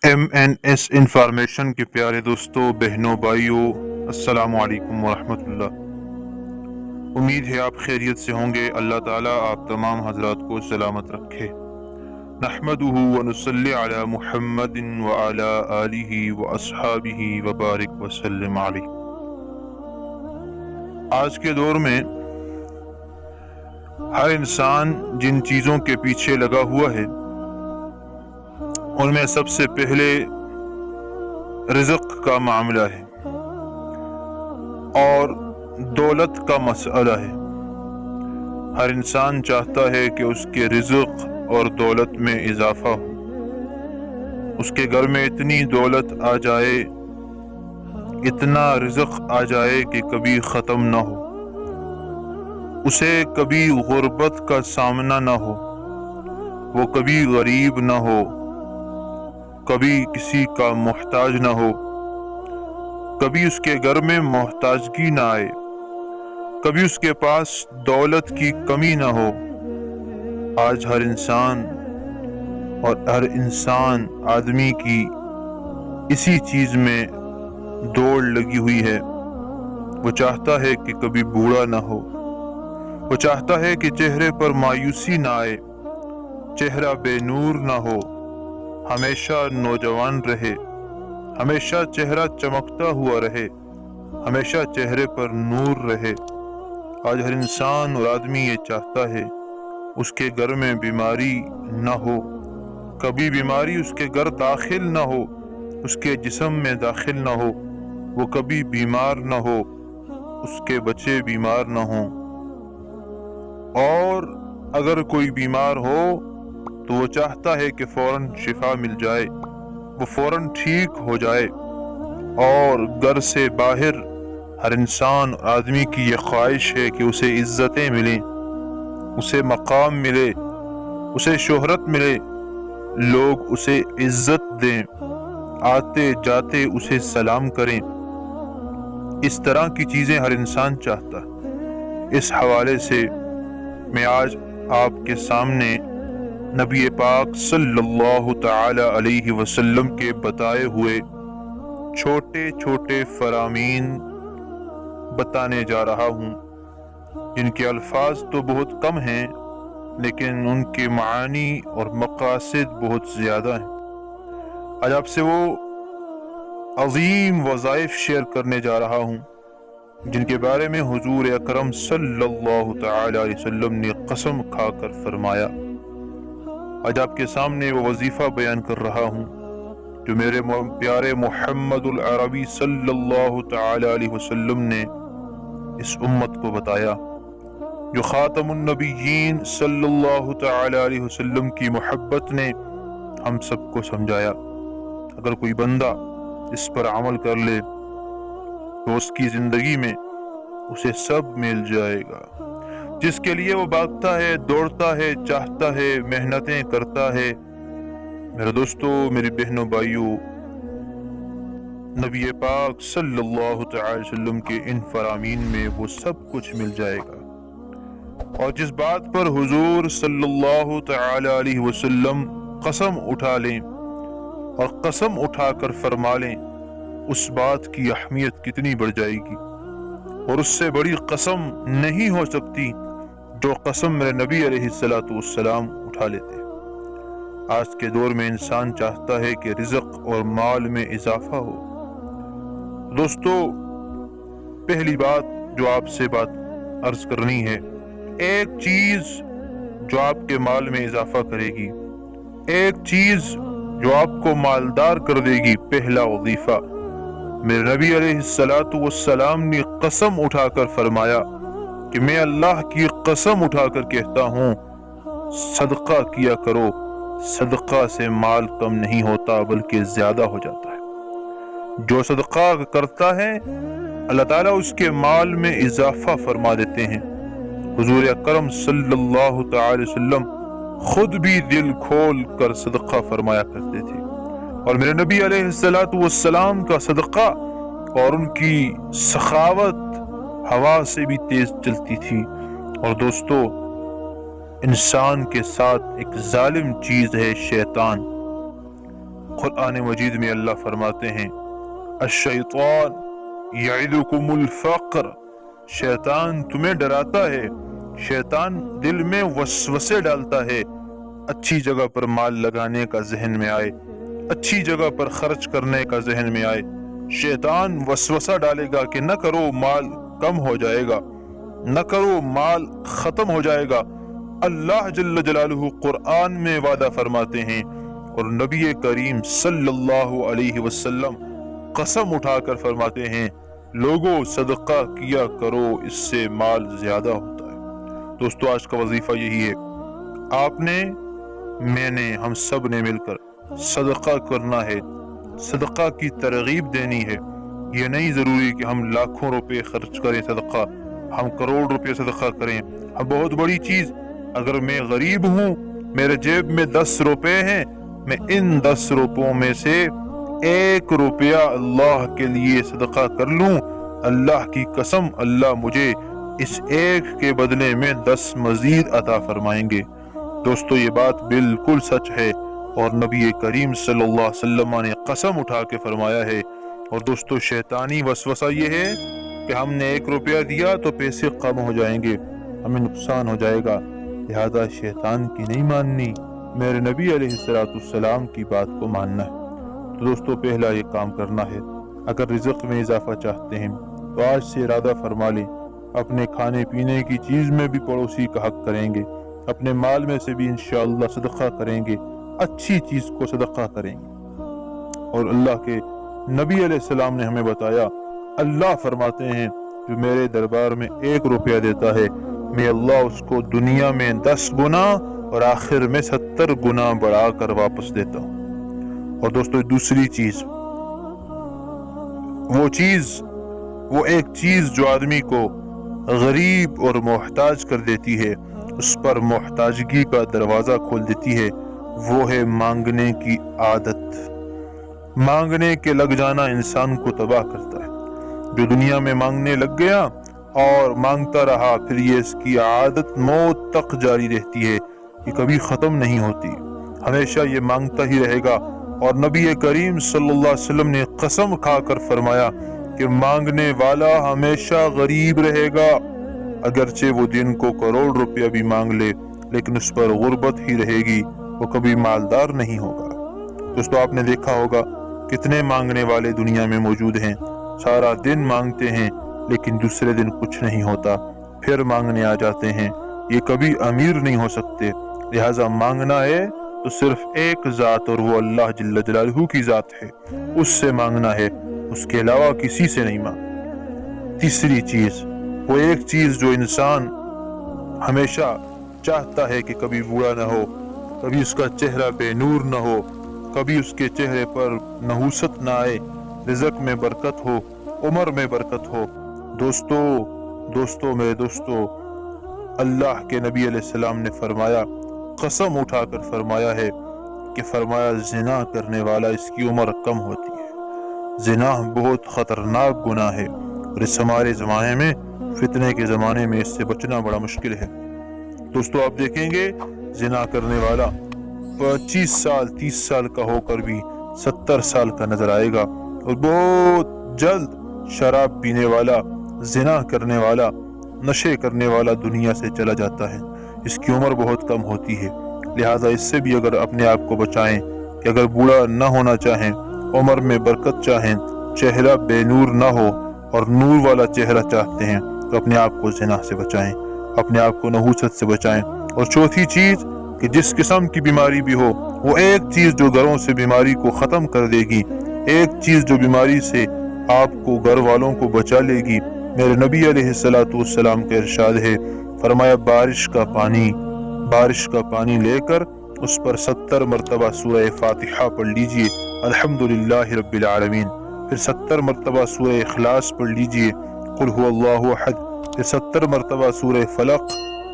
MNS information کے پیارے دوستوں، بہنوں، بھائیوں، السلام علیکم ورحمۃ اللہ۔ امید ہے آپ خیریت سے ہوں گے۔ اللہ تعالیٰ آپ تمام حضرات کو سلامت رکھے۔ نحمدہ ونصلی علی محمد وعلی آلہ واصحابہ وبارک وسلم علیہ۔ آج کے دور میں ہر انسان جن چیزوں کے پیچھے لگا ہوا ہے ان میں سب سے پہلے رزق کا معاملہ ہے اور دولت کا مسئلہ ہے۔ ہر انسان چاہتا ہے کہ اس کے رزق اور دولت میں اضافہ ہو، اس کے گھر میں اتنی دولت آ جائے، اتنا رزق آ جائے کہ کبھی ختم نہ ہو، اسے کبھی غربت کا سامنا نہ ہو، وہ کبھی غریب نہ ہو، کبھی کسی کا محتاج نہ ہو، کبھی اس کے گھر میں محتاجگی نہ آئے، کبھی اس کے پاس دولت کی کمی نہ ہو۔ آج ہر انسان آدمی کی اسی چیز میں دوڑ لگی ہوئی ہے۔ وہ چاہتا ہے کہ کبھی بوڑھا نہ ہو، وہ چاہتا ہے کہ چہرے پر مایوسی نہ آئے، چہرہ بے نور نہ ہو، ہمیشہ نوجوان رہے، ہمیشہ چہرہ چمکتا ہوا رہے، ہمیشہ چہرے پر نور رہے۔ آج ہر انسان اور آدمی یہ چاہتا ہے اس کے گھر میں بیماری نہ ہو، کبھی بیماری اس کے گھر داخل نہ ہو، اس کے جسم میں داخل نہ ہو، وہ کبھی بیمار نہ ہو، اس کے بچے بیمار نہ ہوں، اور اگر کوئی بیمار ہو تو وہ چاہتا ہے کہ فوراً شفا مل جائے، وہ فوراً ٹھیک ہو جائے۔ اور گھر سے باہر ہر انسان آدمی کی یہ خواہش ہے کہ اسے عزتیں ملیں، اسے مقام ملے، اسے شہرت ملے، لوگ اسے عزت دیں، آتے جاتے اسے سلام کریں۔ اس طرح کی چیزیں ہر انسان چاہتا ہے۔ اس حوالے سے میں آج آپ کے سامنے نبی پاک صلی اللہ تعالی علیہ وسلم کے بتائے ہوئے چھوٹے چھوٹے فرامین بتانے جا رہا ہوں، جن کے الفاظ تو بہت کم ہیں لیکن ان کے معانی اور مقاصد بہت زیادہ ہیں۔ آج آپ سے وہ عظیم وظائف شیئر کرنے جا رہا ہوں جن کے بارے میں حضور اکرم صلی اللہ تعالی علیہ وسلم نے قسم کھا کر فرمایا۔ آج آپ کے سامنے وہ وظیفہ بیان کر رہا ہوں جو میرے پیارے محمد العربی صلی اللہ تعالی علیہ وسلم نے اس امت کو بتایا، جو خاتم النبیین صلی اللہ تعالی علیہ وسلم کی محبت نے ہم سب کو سمجھایا۔ اگر کوئی بندہ اس پر عمل کر لے تو اس کی زندگی میں اسے سب مل جائے گا۔ جس کے لیے وہ بھاگتا ہے، دوڑتا ہے، چاہتا ہے، محنتیں کرتا ہے، میرے دوستو، میری بہنوں، بھائیوں، نبی پاک صلی اللہ تعالی وسلم کے ان فرامین میں وہ سب کچھ مل جائے گا۔ اور جس بات پر حضور صلی اللہ تعالی علیہ وسلم قسم اٹھا لیں اور قسم اٹھا کر فرما لیں، اس بات کی اہمیت کتنی بڑھ جائے گی، اور اس سے بڑی قسم نہیں ہو سکتی جو قسم میرے نبی علیہ السلام اٹھا لیتے۔ آج کے دور میں انسان چاہتا ہے کہ رزق اور مال میں اضافہ ہو۔ دوستو، پہلی بات جو آپ سے بات عرض کرنی ہے، ایک چیز جو آپ کے مال میں اضافہ کرے گی، ایک چیز جو آپ کو مالدار کر دے گی، پہلا وظیفہ میرے نبی علیہ السلام نے قسم اٹھا کر فرمایا کہ میں اللہ کی قسم اٹھا کر کہتا ہوں، صدقہ کیا کرو۔ صدقہ سے مال کم نہیں ہوتا بلکہ زیادہ ہو جاتا ہے۔ جو صدقہ کرتا ہے اللہ تعالیٰ اس کے مال میں اضافہ فرما دیتے ہیں۔ حضور اکرم صلی اللہ تعالی وسلم خود بھی دل کھول کر صدقہ فرمایا کرتے تھے، اور میرے نبی علیہ السلام کا صدقہ اور ان کی سخاوت ہوا سے بھی تیز چلتی تھی۔ اور دوستو، انسان کے ساتھ ایک ظالم چیز ہے شیطان۔ قرآن مجید میں اللہ فرماتے ہیں الشیطان یعدکم الفقر، شیطان تمہیں ڈراتا ہے، شیطان دل میں وسوسے ڈالتا ہے، اچھی جگہ پر مال لگانے کا ذہن میں آئے، اچھی جگہ پر خرچ کرنے کا ذہن میں آئے، شیطان وسوسہ ڈالے گا کہ نہ کرو مال کم ہو جائے گا، نہ کرو مال ختم ہو جائے گا۔ اللہ جل جلالہ قرآن میں وعدہ فرماتے ہیں اور نبی کریم صلی اللہ علیہ وسلم قسم اٹھا کر فرماتے ہیں لوگوں صدقہ کیا کرو، اس سے مال زیادہ ہوتا ہے۔ دوستو آج کا وظیفہ یہی ہے، آپ نے، میں نے، ہم سب نے مل کر صدقہ کرنا ہے، صدقہ کی ترغیب دینی ہے۔ یہ نہیں ضروری کہ ہم لاکھوں روپے خرچ کریں صدقہ، ہم کروڑ روپے صدقہ کریں، ہم بہت بڑی چیز، اگر میں غریب ہوں، میرے جیب میں 10 روپے ہیں، میں ان 10 روپوں میں سے 1 روپیہ اللہ کے لیے صدقہ کر لوں، اللہ کی قسم اللہ مجھے اس 1 کے بدلے میں 10 مزید عطا فرمائیں گے۔ دوستو یہ بات بالکل سچ ہے اور نبی کریم صلی اللہ علیہ وسلم نے قسم اٹھا کے فرمایا ہے۔ اور دوستو شیطانی وسوسہ یہ ہے کہ ہم نے 1 روپیہ دیا تو پیسے کم ہو جائیں گے، ہمیں نقصان ہو جائے گا، لہذا شیطان کی نہیں ماننی، میرے نبی علیہ السلام کی بات کو ماننا ہے۔ تو دوستو پہلا یہ کام کرنا ہے، اگر رزق میں اضافہ چاہتے ہیں تو آج سے ارادہ فرما لیں، اپنے کھانے پینے کی چیز میں بھی پڑوسی کا حق کریں گے، اپنے مال میں سے بھی انشاءاللہ صدقہ کریں گے، اچھی چیز کو صدقہ کریں گے۔ اور اللہ کے نبی علیہ السلام نے ہمیں بتایا، اللہ فرماتے ہیں جو میرے دربار میں 1 روپیہ دیتا ہے، میں اللہ اس کو دنیا میں 10 گنا اور آخر میں 70 گنا بڑھا کر واپس دیتا ہوں۔ اور دوستو دوسری چیز، وہ ایک چیز جو آدمی کو غریب اور محتاج کر دیتی ہے، اس پر محتاجگی کا دروازہ کھول دیتی ہے، وہ ہے مانگنے کی عادت۔ مانگنے کے لگ جانا انسان کو تباہ کرتا ہے۔ جو دنیا میں مانگنے لگ گیا اور مانگتا رہا، پھر یہ اس کی عادت موت تک جاری رہتی ہے، یہ کبھی ختم نہیں ہوتی، ہمیشہ یہ مانگتا ہی رہے گا۔ اور نبی کریم صلی اللہ علیہ وسلم نے قسم کھا کر فرمایا کہ مانگنے والا ہمیشہ غریب رہے گا، اگرچہ وہ دن کو کروڑ روپیہ بھی مانگ لے، لیکن اس پر غربت ہی رہے گی، وہ کبھی مالدار نہیں ہوگا۔ دوستو آپ نے دیکھا ہوگا کتنے مانگنے والے دنیا میں موجود ہیں، سارا دن مانگتے ہیں لیکن دوسرے دن کچھ نہیں ہوتا، پھر مانگنے آ جاتے ہیں، یہ کبھی امیر نہیں ہو سکتے۔ لہٰذا مانگنا ہے تو صرف ایک ذات اور وہ اللہ جل جلالہ کی ذات ہے، اس سے مانگنا ہے، اس کے علاوہ کسی سے نہیں مانگنا۔ تیسری چیز، وہ ایک چیز جو انسان ہمیشہ چاہتا ہے کہ کبھی بوڑھا نہ ہو، کبھی اس کا چہرہ بے نور نہ ہو، کبھی اس کے چہرے پر نحوست نہ آئے، رزق میں برکت ہو، عمر میں برکت ہو۔ دوستو میرے دوستو، اللہ کے نبی علیہ السلام نے فرمایا، قسم اٹھا کر فرمایا ہے کہ فرمایا زنا کرنے والا اس کی عمر کم ہوتی ہے۔ زنا بہت خطرناک گناہ ہے اور اس ہمارے زمانے میں، فتنے کے زمانے میں، اس سے بچنا بڑا مشکل ہے۔ دوستو آپ دیکھیں گے زنا کرنے والا 25 سال 30 سال کا ہو کر بھی 70 سال کا نظر آئے گا، اور بہت جلد شراب پینے والا، زنا کرنے والا، نشے کرنے والا دنیا سے چلا جاتا ہے، اس کی عمر بہت کم ہوتی ہے۔ لہٰذا اس سے بھی اگر اپنے آپ کو بچائیں کہ اگر بوڑھا نہ ہونا چاہیں، عمر میں برکت چاہیں، چہرہ بے نور نہ ہو اور نور والا چہرہ چاہتے ہیں، تو اپنے آپ کو زنا سے بچائیں، اپنے آپ کو نحوست سے بچائیں۔ اور چوتھی چیز کہ جس قسم کی بیماری بھی ہو، وہ ایک چیز جو گھروں سے بیماری کو ختم کر دے گی، ایک چیز جو بیماری سے آپ کو، گھر والوں کو بچا لے گی، میرے نبی علیہ السلام کا ارشاد ہے، فرمایا بارش کا پانی لے کر اس پر 70 مرتبہ سورہ فاتحہ پڑھ لیجئے، الحمدللہ رب العالمین، پھر 70 مرتبہ سورہ اخلاص پڑھ لیجئے، قل هو اللہ احد، پھر 70 مرتبہ سورہ فلق،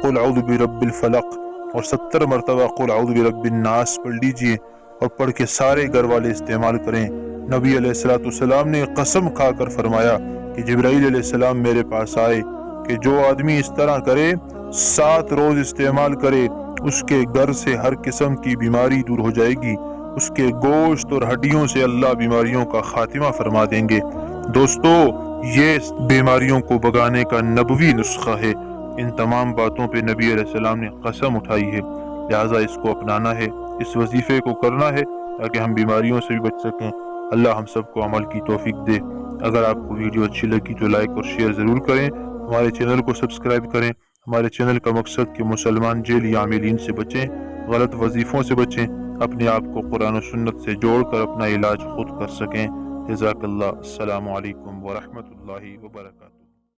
قل اعوذ برب الفلق، اور 70 مرتبہ قل اعوذ برب الناس پڑھ لیجئے، اور پڑھ کے سارے گھر والے استعمال کریں۔ نبی علیہ السلام نے قسم کھا کر فرمایا کہ جبرائیل علیہ السلام میرے پاس آئے کہ جو آدمی اس طرح کرے، 7 روز استعمال کرے، اس کے گھر سے ہر قسم کی بیماری دور ہو جائے گی، اس کے گوشت اور ہڈیوں سے اللہ بیماریوں کا خاتمہ فرما دیں گے۔ دوستو، یہ بیماریوں کو بھگانے کا نبوی نسخہ ہے۔ ان تمام باتوں پہ نبی علیہ السلام نے قسم اٹھائی ہے، لہٰذا اس کو اپنانا ہے، اس وظیفے کو کرنا ہے تاکہ ہم بیماریوں سے بھی بچ سکیں۔ اللہ ہم سب کو عمل کی توفیق دے۔ اگر آپ کو ویڈیو اچھی لگی تو لائک اور شیئر ضرور کریں، ہمارے چینل کو سبسکرائب کریں۔ ہمارے چینل کا مقصد کہ مسلمان جعلی عاملین سے بچیں، غلط وظیفوں سے بچیں، اپنے آپ کو قرآن و سنت سے جوڑ کر اپنا علاج خود کر سکیں۔ جزاک اللہ۔ السلام علیکم ورحمۃ اللہ وبرکاتہ۔